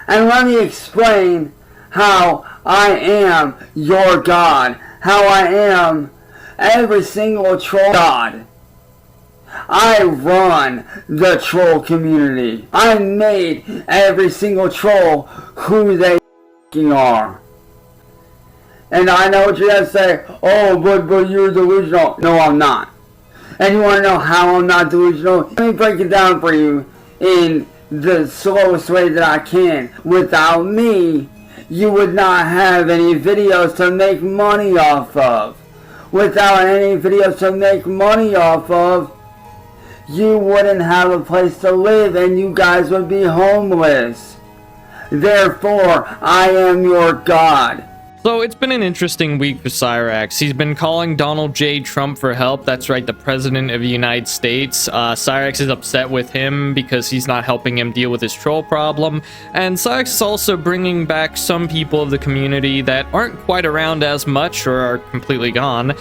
And let me explain how I am your God. How I am every single troll god. I run the troll community. I made every single troll who they are. And I know what you're going to say, oh, but you're delusional. No, I'm not. And you want to know how I'm not delusional? Let me break it down for you in the slowest way that I can. Without me, you would not have any videos to make money off of. Without any videos to make money off of, you wouldn't have a place to live and you guys would be homeless. Therefore, I am your God. So it's been an interesting week for Cyrax. He's been calling Donald J. Trump for help. That's right, the president of the United States. Cyrax is upset with him because he's not helping him deal with his troll problem. And Cyrax is also bringing back some people of the community that aren't quite around as much or are completely gone,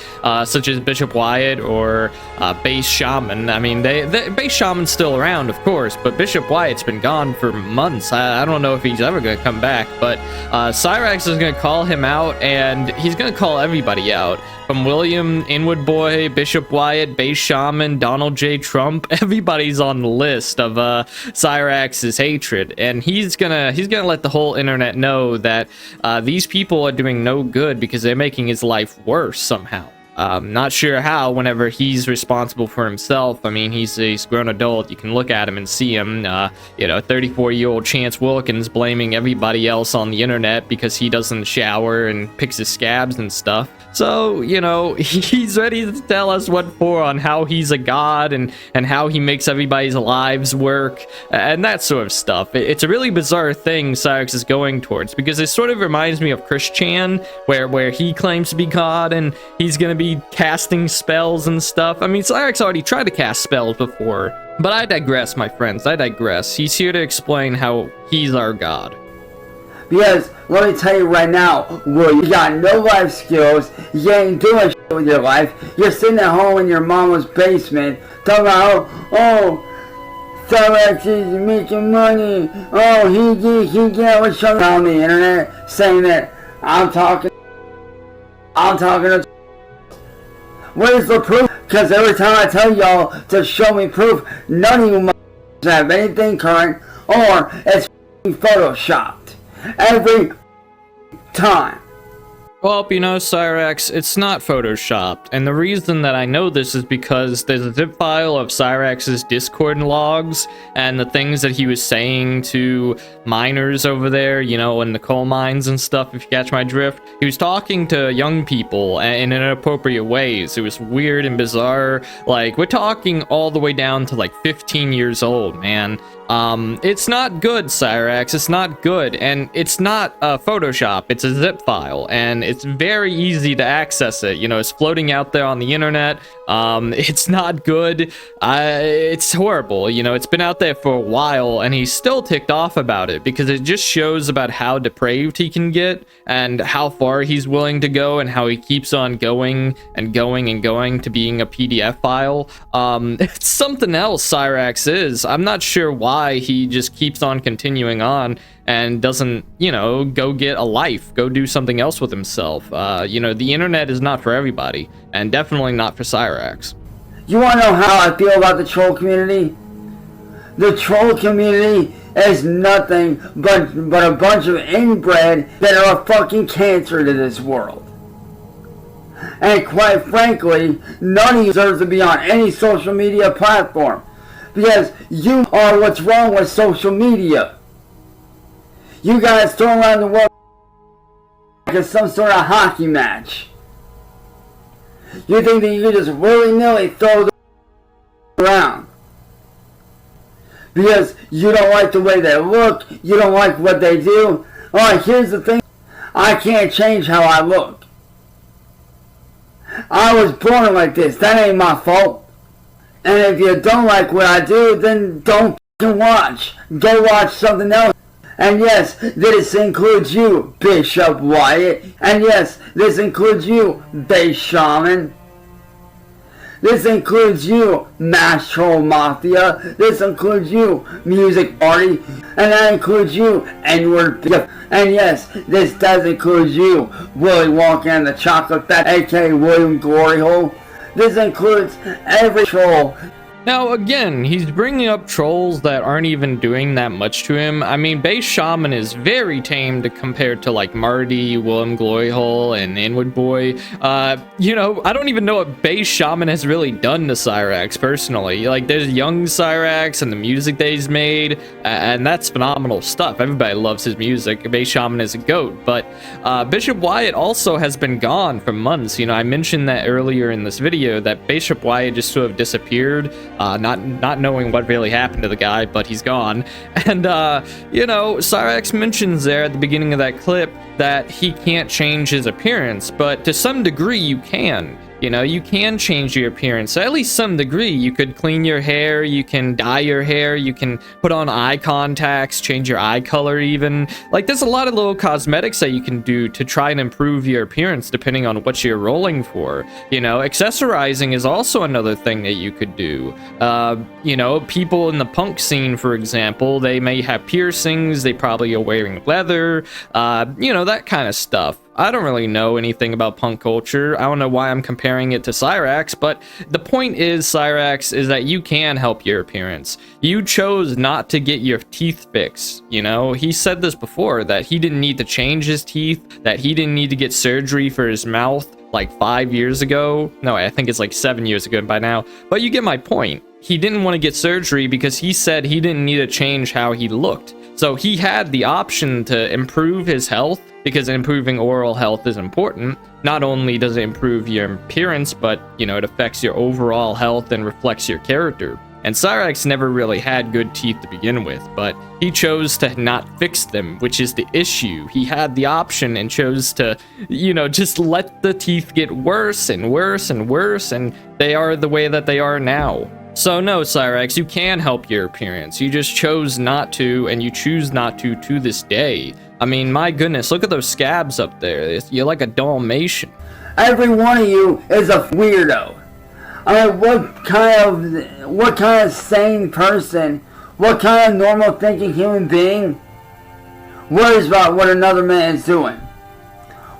such as Bishop Wyatt or Base Shaman. I mean, Base Shaman's still around, of course, but Bishop Wyatt's been gone for months. I don't know if he's ever going to come back, but Cyrax is going to call him out, and he's gonna call everybody out, from William, Inwood Boy, Bishop Wyatt, Base Shaman, Donald J. Trump. Everybody's on the list of Cyrax's hatred, and he's gonna let the whole internet know that these people are doing no good because they're making his life worse somehow. Not sure how, whenever he's responsible for himself. I mean, he's a grown adult. You can look at him and see him. 34-year-old Chance Wilkins blaming everybody else on the internet because he doesn't shower and picks his scabs and stuff. So, he's ready to tell us what for on how he's a god and how he makes everybody's lives work and that sort of stuff. It's a really bizarre thing Cyrax is going towards, because it sort of reminds me of Chris Chan, where he claims to be god and he's going to be casting spells and stuff. I mean, Cyrax already tried to cast spells before. But I digress, my friends. I digress. He's here to explain how he's our god. Because, let me tell you right now, Will, you got no life skills, you ain't doing shit with your life, you're sitting at home in your mama's basement, talking about, oh, Cyrax is making money, oh, he get what's showing on the internet, saying that I'm talking to... Where's the proof? Because every time I tell y'all to show me proof, none of you have anything current, or it's photoshopped. Every time. Well, Cyrax, it's not photoshopped, and the reason that I know this is because there's a zip file of Cyrax's Discord logs and the things that he was saying to miners over there, in the coal mines and stuff, if you catch my drift. He was talking to young people in inappropriate ways. It was weird and bizarre. Like, we're talking all the way down to like 15 years old, man. It's not good, Cyrax. It's not good, and it's not Photoshop. It's a zip file, and it's very easy to access it. It's floating out there on the internet. It's not good. It's horrible. It's been out there for a while, and he's still ticked off about it because it just shows about how depraved he can get and how far he's willing to go and how he keeps on going and going and going to being a PDF file. It's something else, Cyrax is. I'm not sure why he just keeps on continuing on and doesn't, go get a life, go do something else with himself. The internet is not for everybody, and definitely not for Cyrax. You want to know how I feel about the troll community? The troll community is nothing but a bunch of inbred that are a fucking cancer to this world. And quite frankly, none of you deserve to be on any social media platform. Because you are what's wrong with social media. You guys throw around the world like it's some sort of hockey match. You think that you can just willy-nilly throw them around. Because you don't like the way they look, you don't like what they do. Alright, here's the thing. I can't change how I look. I was born like this, that ain't my fault. And if you don't like what I do, then don't watch. Go watch something else. And yes, this includes you, Bishop Wyatt. And yes, this includes you, Base Shaman. This includes you, Mass Troll Mafia. This includes you, Music Party. And that includes you, N-word. And yes, this does include you, Willy Wonka and the Chocolate Factory, aka William Glory Hole. This includes every troll. Now, again, he's bringing up trolls that aren't even doing that much to him. I mean, Base Shaman is very tame compared to, like, Marty, Willem Gloryhole, and Inwood Boy. You know, I don't even know what Base Shaman has really done to Cyraxx, personally. Like, there's young Cyraxx and the music that he's made, and that's phenomenal stuff. Everybody loves his music. Base Shaman is a goat, but Bishop Wyatt also has been gone for months. You know, I mentioned that earlier in this video, that Bishop Wyatt just sort of disappeared. Not knowing what really happened to the guy, but he's gone. And, you know, Cyraxx mentions there at the beginning of that clip that he can't change his appearance, but to some degree you can. You know, you can change your appearance, at least some degree. You could clean your hair, you can dye your hair, you can put on eye contacts, change your eye color even. Like, there's a lot of little cosmetics that you can do to try and improve your appearance depending on what you're rolling for. You know, accessorizing is also another thing that you could do. You know, people in the punk scene, for example, they may have piercings, they probably are wearing leather, you know, that kind of stuff. I don't really know anything about punk culture. I don't know why I'm comparing it to Cyraxx, but the point is, Cyraxx, is that you can help your appearance. You chose not to get your teeth fixed, you know? He said this before, that he didn't need to change his teeth, that he didn't need to get surgery for his mouth like 5 years ago. No, I think it's like 7 years ago by now, but you get my point. He didn't want to get surgery because he said he didn't need to change how he looked. So he had the option to improve his health, because improving oral health is important. Not only does it improve your appearance, but, you know, it affects your overall health and reflects your character. And Cyraxx never really had good teeth to begin with, but he chose to not fix them, which is the issue. He had the option and chose to, you know, just let the teeth get worse and worse and worse, and they are the way that they are now. So no, Cyraxx, you can help your appearance. You just chose not to, and you choose not to this day. I mean, my goodness, look at those scabs up there. You're like a Dalmatian. Every one of you is a weirdo. I mean, what kind of sane person, what kind of normal thinking human being worries about what another man is doing?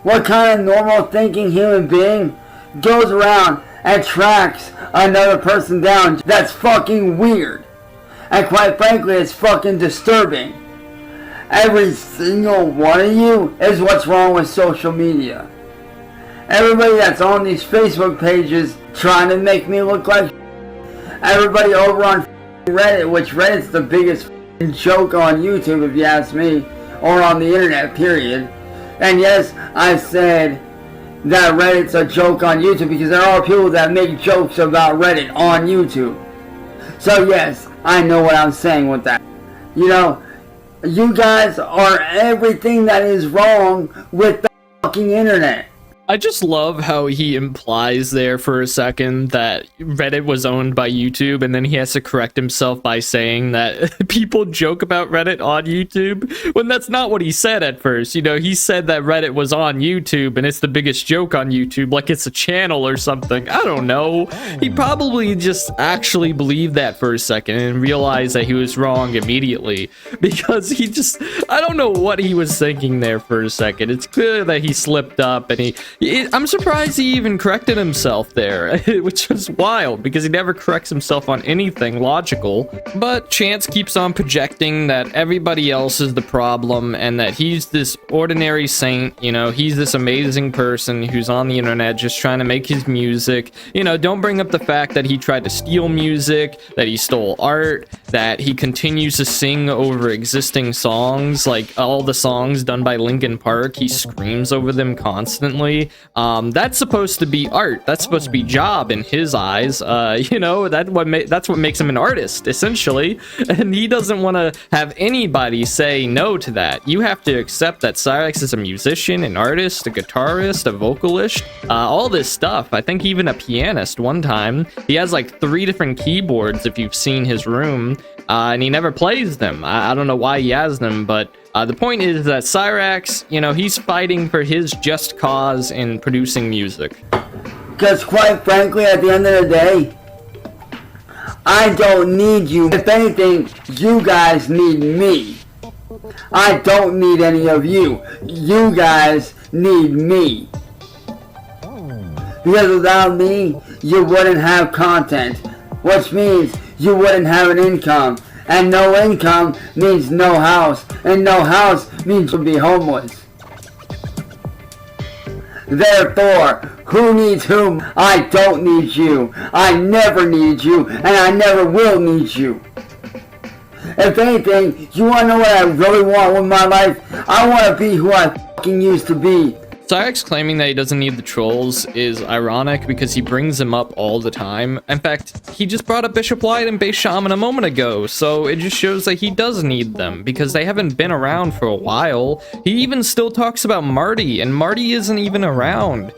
What kind of normal thinking human being goes around and tracks another person down? That's fucking weird. And quite frankly, it's fucking disturbing. Every single one of you is what's wrong with social media. Everybody that's on these Facebook pages trying to make me look like everybody over on Reddit, which Reddit's the biggest joke on YouTube if you ask me, or on the internet, period. And yes, I said that Reddit's a joke on YouTube because there are people that make jokes about Reddit on YouTube. So yes, I know what I'm saying with that. You know, you guys are everything that is wrong with the fucking internet. I just love how he implies there for a second that Reddit was owned by YouTube, and then he has to correct himself by saying that people joke about Reddit on YouTube, when that's not what he said at first. You know, he said that Reddit was on YouTube, and it's the biggest joke on YouTube, like it's a channel or something. I don't know. He probably just actually believed that for a second and realized that he was wrong immediately, because I don't know what he was thinking there for a second. It's clear that he slipped up, and I'm surprised he even corrected himself there, which is wild, because he never corrects himself on anything logical. But Chance keeps on projecting that everybody else is the problem, and that he's this ordinary saint, you know, he's this amazing person who's on the internet just trying to make his music. You know, don't bring up the fact that he tried to steal music, that he stole art, that he continues to sing over existing songs, like all the songs done by Linkin Park, he screams over them constantly. That's supposed to be art. That's supposed to be job in his eyes. You know, that's what makes him an artist, essentially. And he doesn't want to have anybody say no to that. You have to accept that Cyraxx is a musician, an artist, a guitarist, a vocalist, all this stuff. I think even a pianist one time. He has like 3 different keyboards if you've seen his room, and he never plays them. I don't know why he has them, but the point is that Cyraxx, you know, he's fighting for his just cause in producing music. Because quite frankly, at the end of the day, I don't need you. If anything, you guys need me. I don't need any of you. You guys need me. Because without me, you wouldn't have content. Which means you wouldn't have an income. And no income means no house. And no house means you'll be homeless. Therefore, who needs whom? I don't need you. I never need you. And I never will need you. If anything, you want to know what I really want with my life? I want to be who I fucking used to be. Cyraxx claiming that he doesn't need the trolls is ironic because he brings them up all the time. In fact, he just brought up Bishop Light and Base Shaman a moment ago, so it just shows that he does need them because they haven't been around for a while. He even still talks about Marty, and Marty isn't even around.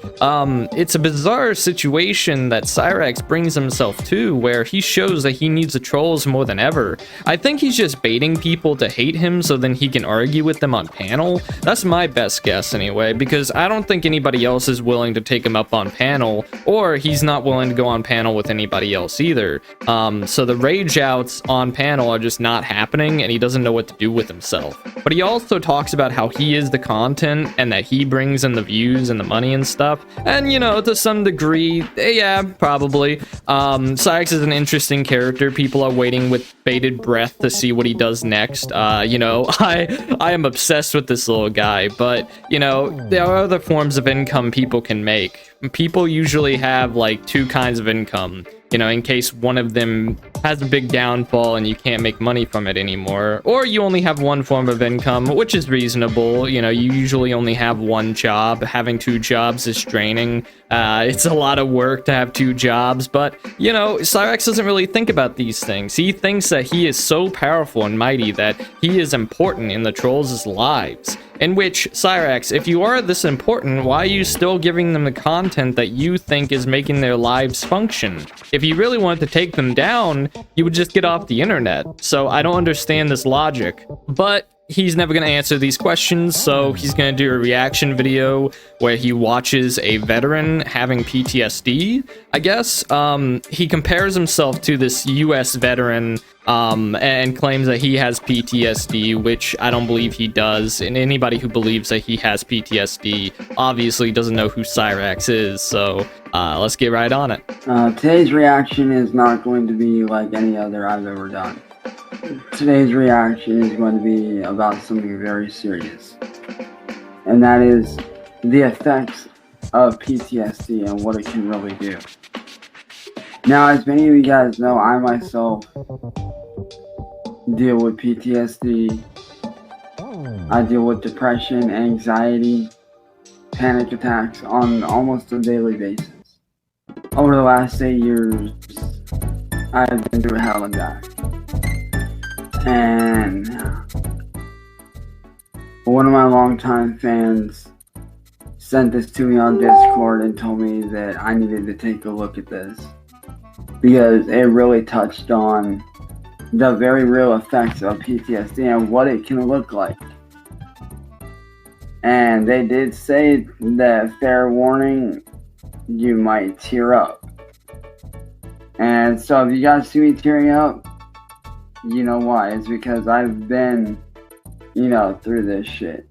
It's a bizarre situation that Cyraxx brings himself to, where he shows that he needs the trolls more than ever. I think he's just baiting people to hate him so then he can argue with them on panel. That's my best guess anyway, because I don't think anybody else is willing to take him up on panel, or he's not willing to go on panel with anybody else either. So the rage outs on panel are just not happening, and he doesn't know what to do with himself. But he also talks about how he is the content and that he brings in the views and the money and stuff. And, you know, to some degree, yeah, probably. Cyraxx is an interesting character. People are waiting with bated breath to see what he does next. You know, I am obsessed with this little guy, but, you know, there are other forms of income people can make. People usually have like two kinds of income, you know, in case one of them has a big downfall and you can't make money from it anymore, or you only have one form of income, which is reasonable. You know, you usually only have one job. Having two jobs is draining. It's a lot of work to have two jobs, but, you know, Cyraxx doesn't really think about these things. He thinks that he is so powerful and mighty that he is important in the trolls' lives. In which, Cyraxx, if you are this important, why are you still giving them the content that you think is making their lives function? If you really wanted to take them down, you would just get off the internet. So I don't understand this logic. But he's never going to answer these questions, so he's going to do a reaction video where he watches a veteran having PTSD, I guess. He compares himself to this US veteran and claims that he has PTSD, which I don't believe he does. And anybody who believes that he has PTSD obviously doesn't know who Cyraxx is, so let's get right on it. Today's reaction is not going to be like any other I've ever done. Today's reaction is going to be about something very serious, and that is the effects of PTSD and what it can really do. Now, as many of you guys know, I myself deal with PTSD. I deal with depression, anxiety, panic attacks on almost a daily basis. Over the last 8 years, I've been through hell and back. And one of my longtime fans sent this to me on Discord and told me that I needed to take a look at this because it really touched on the very real effects of PTSD and what it can look like. And they did say that, fair warning, you might tear up. And so if you guys see me tearing up, you know why. It's because I've been, you know, through this shit.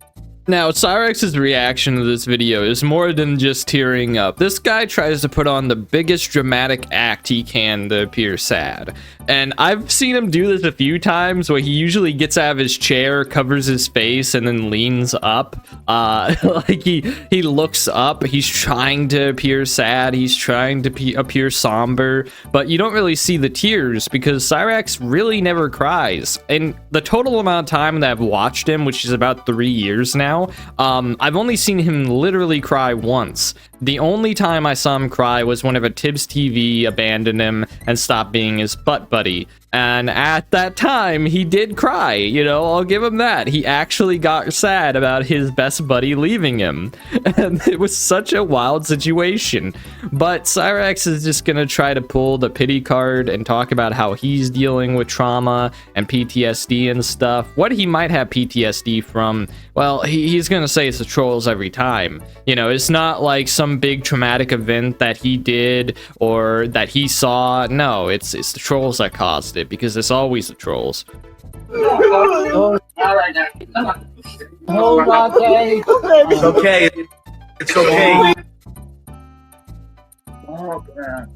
Now, Cyraxx's reaction to this video is more than just tearing up. This guy tries to put on the biggest dramatic act he can to appear sad. And I've seen him do this a few times where he usually gets out of his chair, covers his face, and then leans up. Like he looks up, he's trying to appear sad, he's trying to appear somber, but you don't really see the tears because Cyraxx really never cries. And the total amount of time that I've watched him, which is about 3 years now, I've only seen him literally cry once. The only time I saw him cry was whenever Tibbs TV abandoned him and stopped being his butt buddy. And at that time, he did cry, you know, I'll give him that. He actually got sad about his best buddy leaving him. And it was such a wild situation. But Cyraxx is just gonna try to pull the pity card and talk about how he's dealing with trauma and PTSD and stuff. What he might have PTSD from, well, he's gonna say it's the trolls every time. You know, it's not like some big traumatic event that he did or that he saw. No, it's the trolls that caused it, because it's always the trolls. Oh, okay. It's okay. It's okay. Oh, man.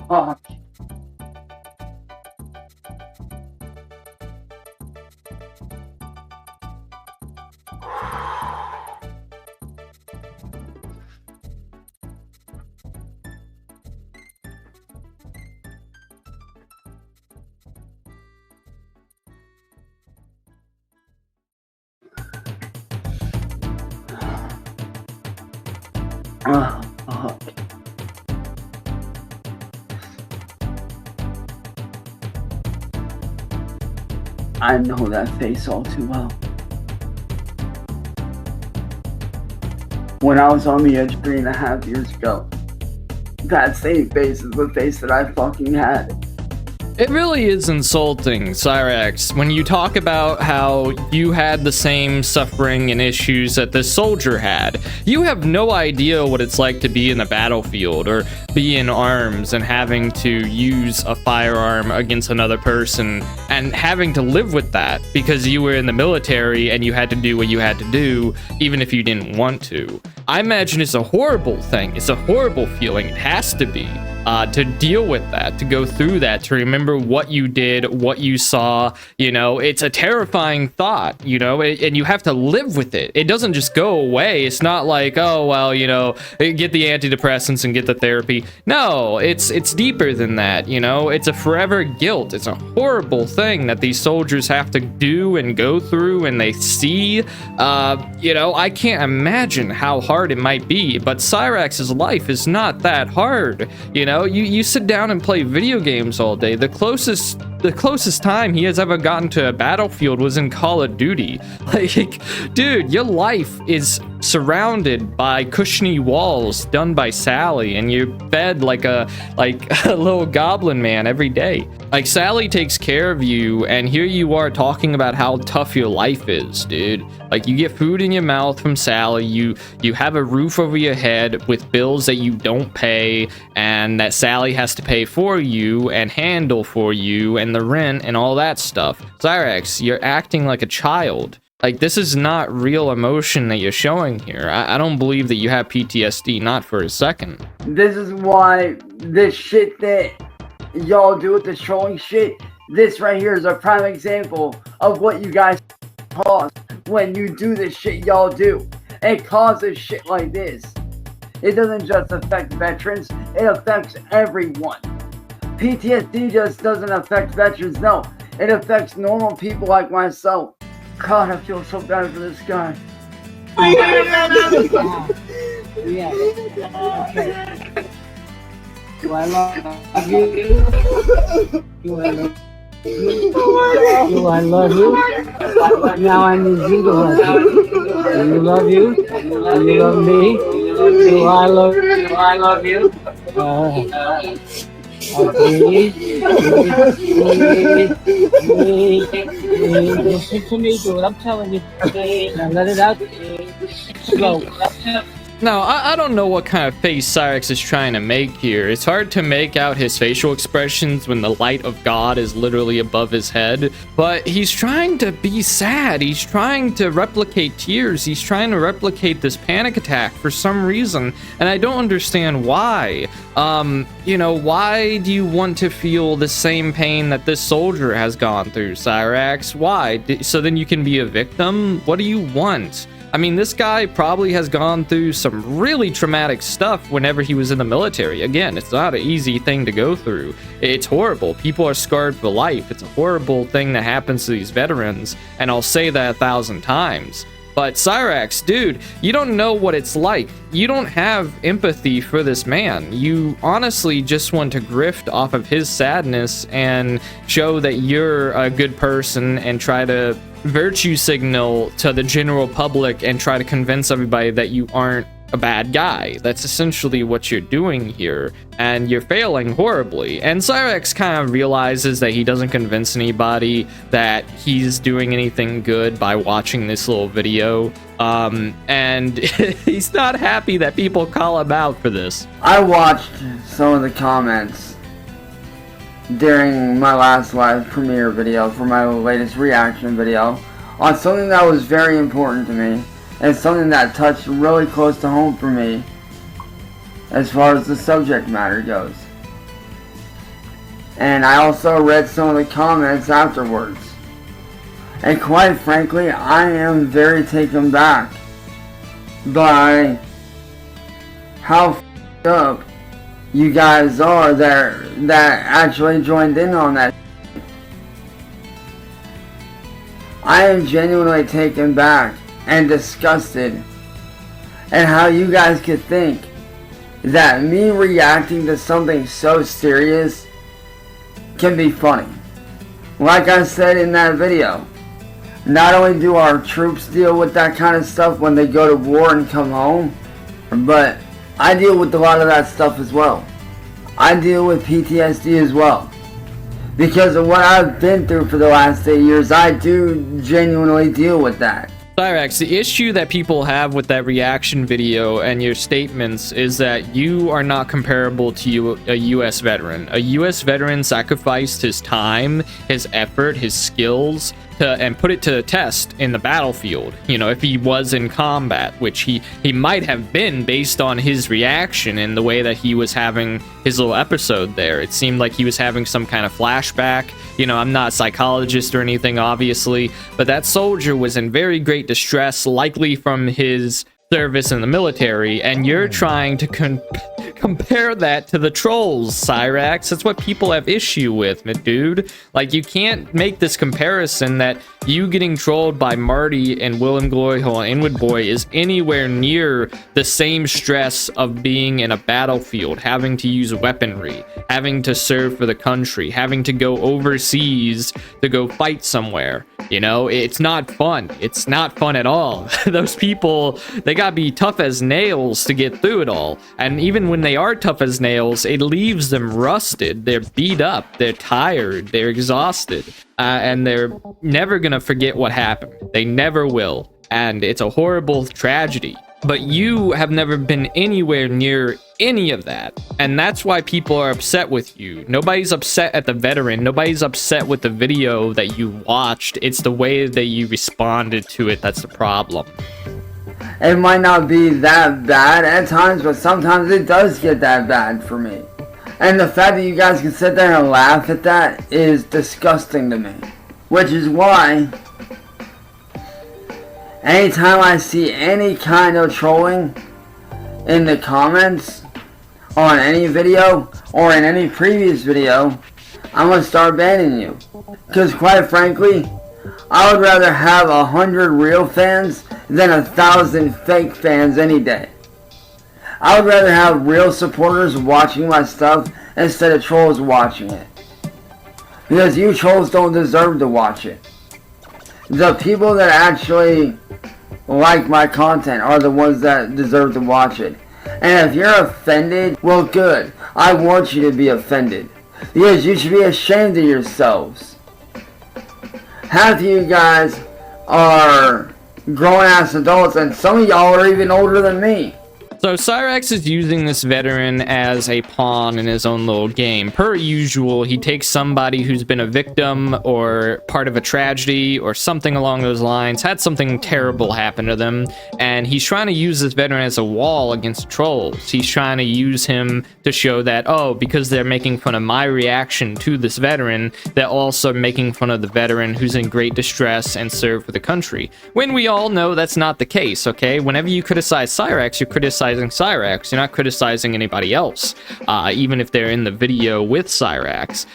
Fuck. Fuck. I know that face all too well. When I was on the edge 3.5 years ago, that same face is the face that I fucking had. It really is insulting, Cyraxx, when you talk about how you had the same suffering and issues that this soldier had. You have no idea what it's like to be in the battlefield or be in arms and having to use a firearm against another person and having to live with that because you were in the military and you had to do what you had to do even if you didn't want to. I imagine it's a horrible thing. It's a horrible feeling. It has to be. To deal with that, to go through that, to remember what you did, what you saw, you know, it's a terrifying thought, you know, and you have to live with it. It doesn't just go away. It's not like, oh, well, you know, get the antidepressants and get the therapy. No, it's deeper than that, you know, it's a forever guilt. It's a horrible thing that these soldiers have to do and go through and they see. You know, I can't imagine how hard it might be, but Cyraxx's life is not that hard, you know. You sit down and play video games all day. The closest time he has ever gotten to a battlefield was in Call of Duty. Like, dude, your life is surrounded by cushiony walls done by Sally, and you're fed like a little goblin man every day. Like, Sally takes care of you, and here you are talking about how tough your life is, dude. Like, you get food in your mouth from Sally, you have a roof over your head with bills that you don't pay, and that Sally has to pay for you and handle for you, and the rent and all that stuff. Cyraxx, you're acting like a child. Like, this is not real emotion that you're showing here. I don't believe that you have PTSD, not for a second. This is why this shit that y'all do with the trolling shit, this right here is a prime example of what you guys cause when you do the shit y'all do. It causes shit like this. It doesn't just affect veterans, it affects everyone. PTSD just doesn't affect veterans, no. It affects normal people like myself. God, I feel so bad for this guy. Yeah. Okay. Do I love you? Do I love you? Do I love you? Now I need you to love you. Do you love you? Do you love me? Do I love you? Please, listen to me, do what I'm telling you. Now let it out. Slow. Now, I don't know what kind of face Cyraxx is trying to make here. It's hard to make out his facial expressions when the light of God is literally above his head, but he's trying to be sad. He's trying to replicate tears. He's trying to replicate this panic attack for some reason, and I don't understand why. You know, why do you want to feel the same pain that this soldier has gone through, Cyraxx? Why? So then you can be a victim? What do you want? I mean, this guy probably has gone through some really traumatic stuff whenever he was in the military. Again, it's not an easy thing to go through. It's horrible. People are scarred for life. It's a horrible thing that happens to these veterans, and I'll say that 1,000 times. But Cyraxx, dude, you don't know what it's like. You don't have empathy for this man. You honestly just want to grift off of his sadness and show that you're a good person and try to virtue signal to the general public and try to convince everybody that you aren't a bad guy. That's essentially what you're doing here, and you're failing horribly. And Cyrax kind of realizes that he doesn't convince anybody that he's doing anything good by watching this little video, and he's not happy that people call him out for this. I watched some of the comments during my last live premiere video for my latest reaction video on something that was very important to me and something that touched really close to home for me as far as the subject matter goes. And I also read some of the comments afterwards. And quite frankly, I am very taken back by how f***ed up you guys are that actually joined in on that. I am genuinely taken back and disgusted at how you guys could think that me reacting to something so serious can be funny. Like I said in that video, not only do our troops deal with that kind of stuff when they go to war and come home, but I deal with a lot of that stuff as well. I deal with PTSD as well. Because of what I've been through for the last 8 years, I do genuinely deal with that. Cyrax, the issue that people have with that reaction video and your statements is that you are not comparable to a U.S. veteran. A U.S. veteran sacrificed his time, his effort, his skills, and put it to the test in the battlefield. You know, if he was in combat, which he might have been based on his reaction and the way that he was having his little episode there. It seemed like he was having some kind of flashback. You know, I'm not a psychologist or anything, obviously, but that soldier was in very great distress, likely from his service in the military, and you're trying to compare that to the trolls, Cyrax. That's what people have issue with, dude. Like, you can't make this comparison that you getting trolled by Marty and Willem Gloryhole and Inwood Boy is anywhere near the same stress of being in a battlefield, having to use weaponry, having to serve for the country, having to go overseas to go fight somewhere. You know, it's not fun. It's not fun at all. Those people, they gotta be tough as nails to get through it all. And even when they are tough as nails, it leaves them rusted. They're beat up. They're tired. They're exhausted. And they're never gonna forget what happened. They never will. And it's a horrible tragedy. But you have never been anywhere near any of that. And that's why people are upset with you. Nobody's upset at the veteran. Nobody's upset with the video that you watched. It's the way that you responded to it that's the problem. It might not be that bad at times, but sometimes it does get that bad for me. And the fact that you guys can sit there and laugh at that is disgusting to me. Which is why anytime I see any kind of trolling in the comments on any video or in any previous video, I'm gonna start banning you. Because quite frankly, I would rather have 100 real fans than 1,000 fake fans any day. I would rather have real supporters watching my stuff instead of trolls watching it. Because you trolls don't deserve to watch it. The people that actually like my content are the ones that deserve to watch it. And if you're offended, well good. I want you to be offended. Because you should be ashamed of yourselves. Half of you guys are grown-ass adults, and some of y'all are even older than me. So Cyrax is using this veteran as a pawn in his own little game. Per usual, he takes somebody who's been a victim or part of a tragedy or something along those lines, had something terrible happen to them, and he's trying to use this veteran as a wall against trolls. He's trying to use him to show that, oh, because they're making fun of my reaction to this veteran, they're also making fun of the veteran who's in great distress and served for the country. When we all know that's not the case, okay? Whenever you criticize Cyrax, you criticize criticizing Cyrax. You're not criticizing anybody else, even if they're in the video with Cyrax.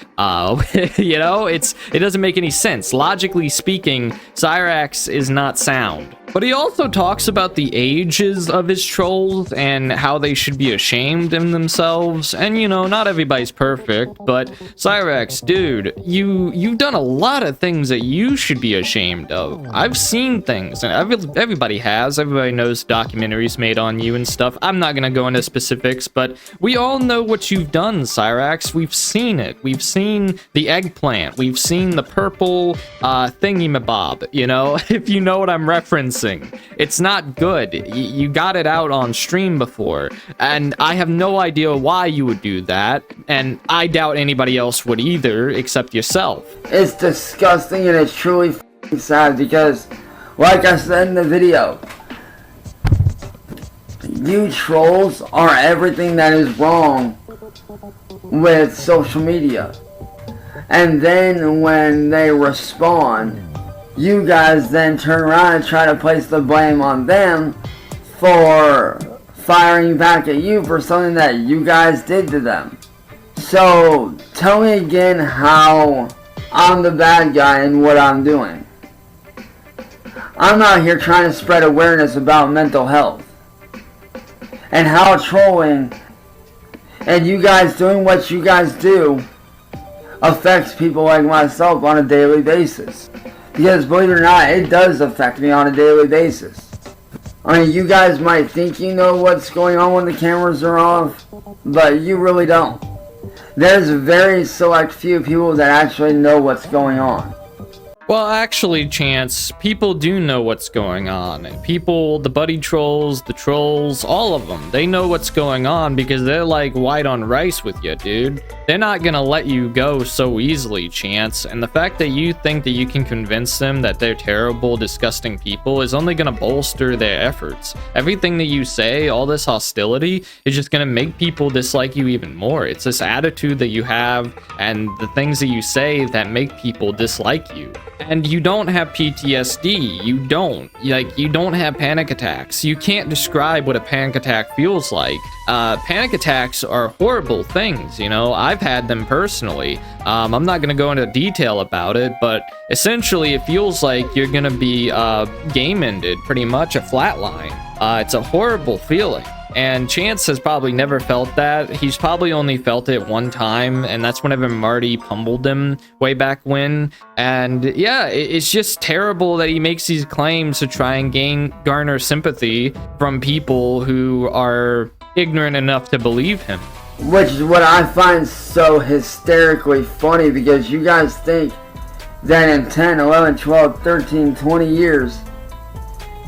You know, it doesn't make any sense. Logically speaking, Cyrax is not sound. But he also talks about the ages of his trolls and how they should be ashamed of themselves. And, you know, not everybody's perfect, but Cyrax, dude, you've done a lot of things that you should be ashamed of. I've seen things, and everybody has. Everybody knows documentaries made on you and stuff. I'm not gonna go into specifics, but we all know what you've done, Cyrax. We've seen it. We've seen the eggplant. We've seen the purple thingy-mabob, you know, if you know what I'm referencing. It's not good. You got it out on stream before, and I have no idea why you would do that, and I doubt anybody else would either, except yourself. It's disgusting and it's truly sad because, like I said in the video, you trolls are everything that is wrong with social media. And then when they respond, you guys then turn around and try to place the blame on them for firing back at you for something that you guys did to them. So, tell me again how I'm the bad guy and what I'm doing. I'm out here trying to spread awareness about mental health and how trolling and you guys doing what you guys do affects people like myself on a daily basis. Because believe it or not, it does affect me on a daily basis. I mean, you guys might think you know what's going on when the cameras are off, but you really don't. There's a very select few people that actually know what's going on. Well, actually, Chance, people do know what's going on. People, the buddy trolls, the trolls, all of them, they know what's going on because they're like white on rice with you, dude. They're not gonna let you go so easily, Chance. And the fact that you think that you can convince them that they're terrible, disgusting people is only gonna bolster their efforts. Everything that you say, all this hostility, is just gonna make people dislike you even more. It's this attitude that you have and the things that you say that make people dislike you. And you don't have PTSD. You don't have panic attacks. You can't describe what a panic attack feels like. Panic attacks are horrible things, you know. I've had them personally. I'm not gonna go into detail about it, but essentially it feels like you're gonna be game ended, pretty much a flatline. It's a horrible feeling. And Chance has probably never felt that. He's probably only felt it one time, and that's whenever Marty pummeled him way back when. And yeah, it's just terrible that he makes these claims to try and garner sympathy from people who are ignorant enough to believe him. Which is what I find so hysterically funny, because you guys think that in 10, 11, 12, 13, 20 years,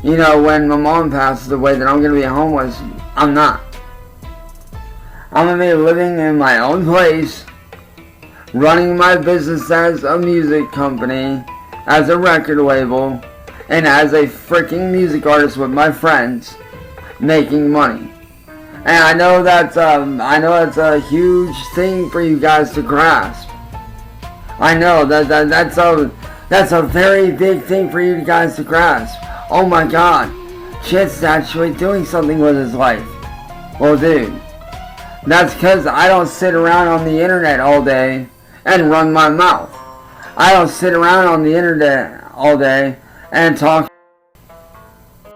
you know, when my mom passes away, that I'm going to be homeless. I'm not. I'm going to be living in my own place, running my business as a music company, as a record label, and as a freaking music artist with my friends, making money. And I know that's a huge thing for you guys to grasp. I know that's a very big thing for you guys to grasp. Oh my God, Chance is actually doing something with his life. Well, dude, that's because I don't sit around on the internet all day and run my mouth. I don't sit around on the internet all day and talk.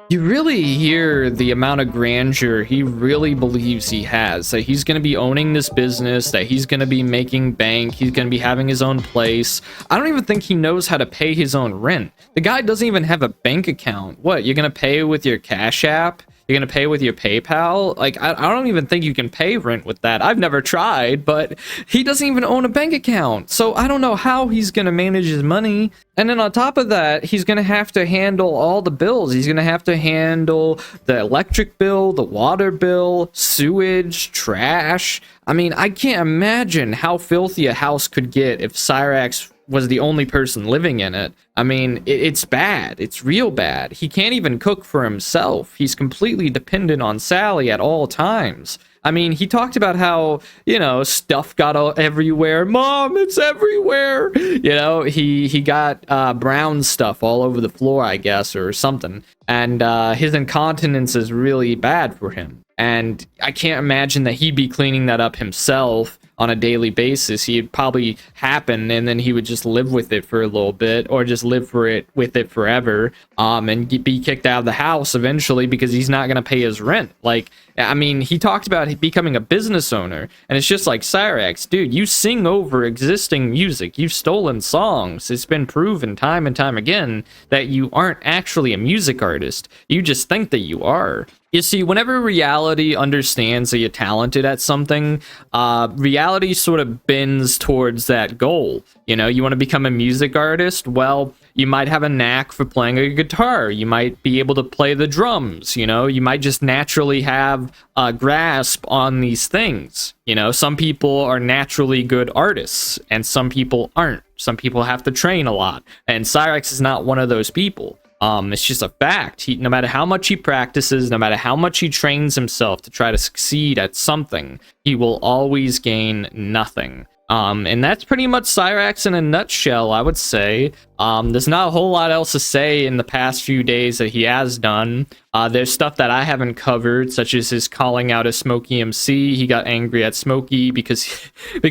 You really hear the amount of grandeur he really believes he has, that he's going to be owning this business, that he's going to be making bank, he's going to be having his own place. I don't even think he knows how to pay his own rent. The guy doesn't even have a bank account. What, you're going to pay with your Cash App? You're going to pay with your PayPal? Like, I don't even think you can pay rent with that. I've never tried, but he doesn't even own a bank account. So I don't know how he's going to manage his money. And then on top of that, he's going to have to handle all the bills. He's going to have to handle the electric bill, the water bill, sewage, trash. I mean, I can't imagine how filthy a house could get if Cyrax was the only person living in it. I mean, it's bad. It's real bad. He can't even cook for himself. He's completely dependent on Sally at all times. I mean, he talked about how, you know, stuff got everywhere. Mom, it's everywhere. You know, he got brown stuff all over the floor, I guess, or something. And his incontinence is really bad for him. And I can't imagine that he'd be cleaning that up himself on a daily basis. He'd probably happen, and then he would just live with it for a little bit, or just live with it forever, and be kicked out of the house eventually because he's not going to pay his rent. Like, I mean, he talked about becoming a business owner, and it's just like, Cyraxx, dude, you sing over existing music. You've stolen songs. It's been proven time and time again that you aren't actually a music artist. You just think that you are. You see, whenever reality understands that you're talented at something, reality sort of bends towards that goal. You know, you want to become a music artist? Well, you might have a knack for playing a guitar. You might be able to play the drums. You know, you might just naturally have a grasp on these things. You know, some people are naturally good artists, and some people aren't. Some people have to train a lot, and Cyraxx is not one of those people. It's just a fact. No matter how much he practices, no matter how much he trains himself to try to succeed at something, he will always gain nothing. And that's pretty much Cyraxx in a nutshell, I would say. There's not a whole lot else to say in the past few days that he has done. There's stuff that I haven't covered, such as his calling out of Smokey MC. He got angry at Smokey because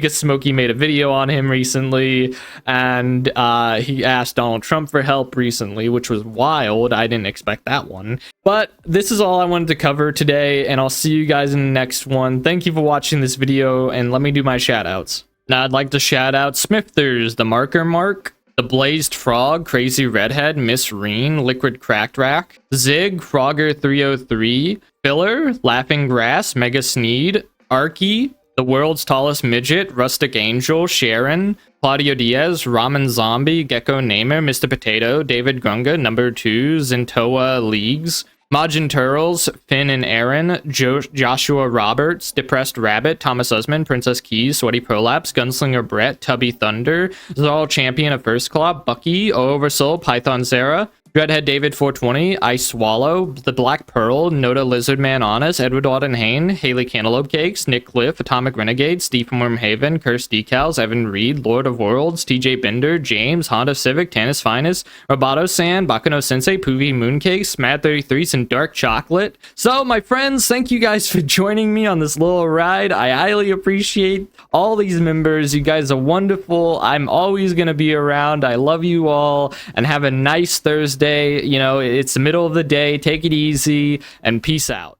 Smokey made a video on him recently, and he asked Donald Trump for help recently, which was wild. I didn't expect that one. But this is all I wanted to cover today, and I'll see you guys in the next one. Thank you for watching this video, and let me do my shoutouts. Now, I'd like to shout out Smithers, The Marker Mark, The Blazed Frog, Crazy Redhead, Miss Reen, Liquid Cracked Rack, Zig, Frogger 303, Filler, Laughing Grass, Mega Sneed, Arky, The World's Tallest Midget, Rustic Angel, Sharon, Claudio Diaz, Ramen Zombie, Gecko Namer, Mr. Potato, David Grunga, Number 2, Zintoa Leagues, Majin Turtles, Finn and Aaron, Joshua Roberts, Depressed Rabbit, Thomas Usman, Princess Keys, Sweaty Prolapse, Gunslinger Brett, Tubby Thunder, Zal Champion of First Claw, Bucky, Oversoul, Python Sarah, Dreadhead David 420, Ice Swallow, The Black Pearl, Noda Lizardman Honest, Edward Auden Hain, Haley Cantaloupe Cakes, Nick Cliff, Atomic Renegade, Steve from Wormhaven, Cursed Decals, Evan Reed, Lord of Worlds, TJ Bender, James, Honda Civic, Tannis Finest, Roboto San, Bakano Sensei, Poovy Mooncakes, Mad 33s, and Dark Chocolate. So, my friends, thank you guys for joining me on this little ride. I highly appreciate all these members. You guys are wonderful. I'm always going to be around. I love you all, and have a nice Thursday. You know, it's the middle of the day. Take it easy, and peace out.